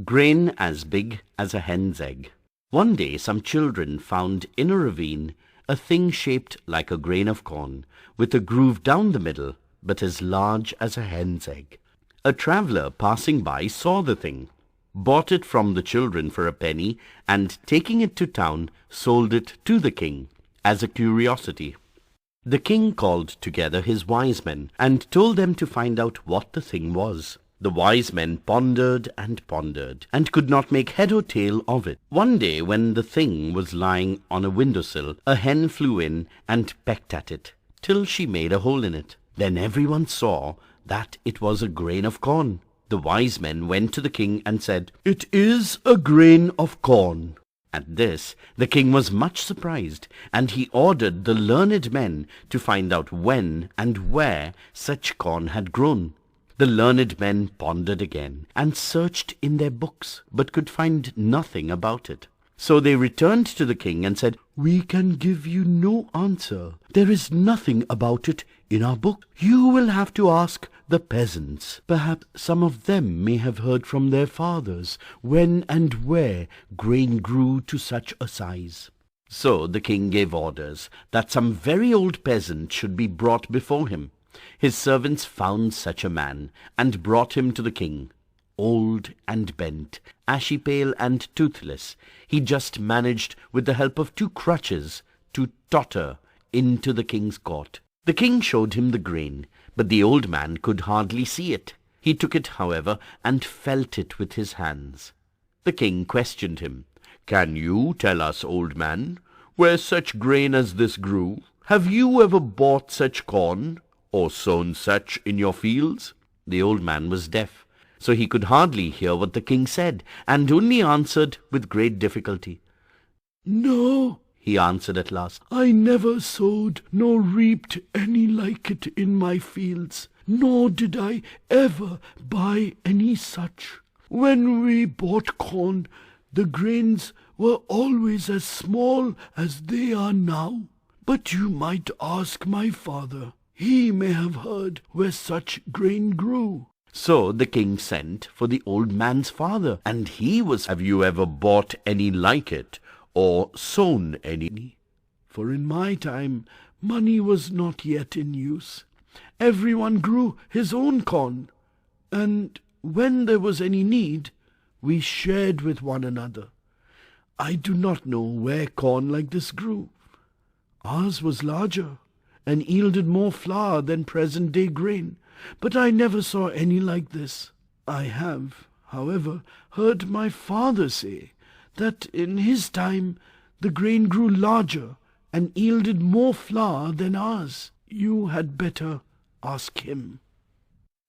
Grain as big as a hen's egg. One day some children found in a ravine a thing shaped like a grain of corn, with a groove down the middle, but as large as a hen's egg. A traveller passing by saw the thing, bought it from the children for a penny, and taking it to town, sold it to the king as a curiosity. The king called together his wise men, and told them to find out what the thing was. The wise men pondered, and could not make head or tail of it. One day, when the thing was lying on a window-sill, a hen flew in and pecked at it, till she made a hole in it. Then everyone saw that it was a grain of corn. The wise men went to the king and said, "It is a grain of corn." At this the king was much surprised, and he ordered the learned men to find out when and where such corn had grown. The learned men pondered again, and searched in their books, but could find nothing about it. So they returned to the king and said, "We can give you no answer. There is nothing about it in our book. You will have to ask the peasants. Perhaps some of them may have heard from their fathers when and where grain grew to such a size." So the king gave orders that some very old peasant should be brought before him. His servants found such a man, and brought him to the king. Old and bent, ashy-pale and toothless, he just managed, with the help of 2 crutches, to totter into the king's court. The king showed him the grain, but the old man could hardly see it. He took it, however, and felt it with his hands. The king questioned him. "Can you tell us, old man, where such grain as this grew? Have you ever bought such corn, or sown such in your fields?" The old man was deaf, so he could hardly hear what the king said, and only answered with great difficulty. "No," he answered at last, "I never sowed nor reaped any like it in my fields, nor did I ever buy any such. When we bought corn, the grains were always as small as they are now. But you might ask my father. He may have heard where such grain grew." So the king sent for the old man's father, and he was, "Have you ever bought any like it, or sown any?" "For in my time money was not yet in use. Everyone grew his own corn, and when there was any need, we shared with one another. I do not know where corn like this grew. Ours was larger, and yielded more flour than present-day grain, but I never saw any like this. I have, however, heard my father say that in his time the grain grew larger and yielded more flour than ours. You had better ask him."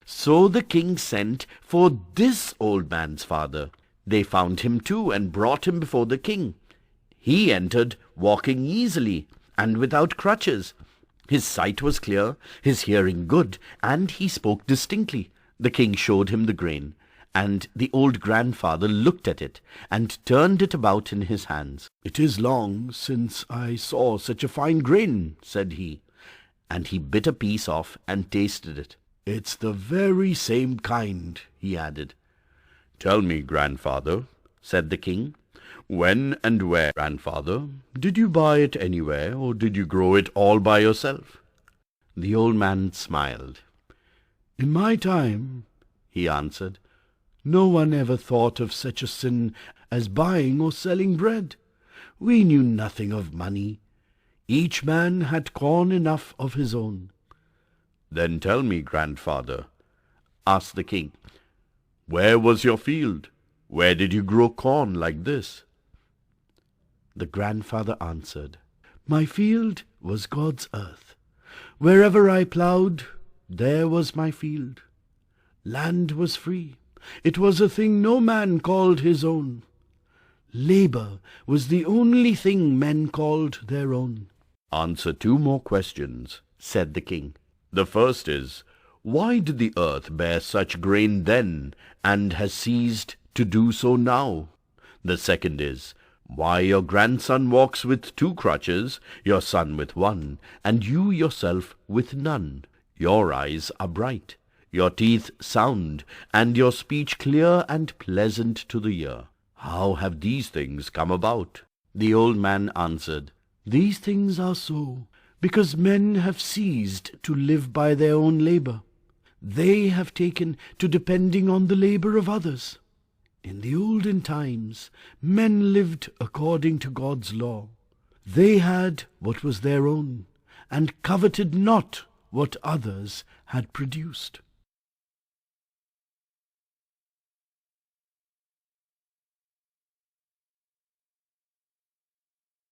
So the king sent for this old man's father. They found him too, and brought him before the king. He entered walking easily, and without crutches. His sight was clear, his hearing good, and he spoke distinctly. The king showed him the grain, and the old grandfather looked at it, and turned it about in his hands. "It is long since I saw such a fine grain," said he, and he bit a piece off and tasted it. "It's the very same kind," he added. "Tell me, grandfather," said the king, "when and where, grandfather, did you buy it anywhere, or did you grow it all by yourself?" The old man smiled. "In my time," he answered, "no one ever thought of such a sin as buying or selling bread. We knew nothing of money. Each man had corn enough of his own." "Then tell me, grandfather," asked the king, "where was your field? Where did you grow corn like this?" The grandfather answered, "My field was God's earth. Wherever I ploughed, there was my field. Land was free. It was a thing no man called his own. Labor was the only thing men called their own." "Answer 2 more questions," said the king. "The first is, why did the earth bear such grain then, and has ceased to do so now? The second is, why your grandson walks with 2 crutches, your son with 1, and you yourself with none. Your eyes are bright, your teeth sound, and your speech clear and pleasant to the ear. How have these things come about?" The old man answered, "These things are so, because men have ceased to live by their own labor. They have taken to depending on the labor of others. In the olden times, men lived according to God's law. They had what was their own, and coveted not what others had produced.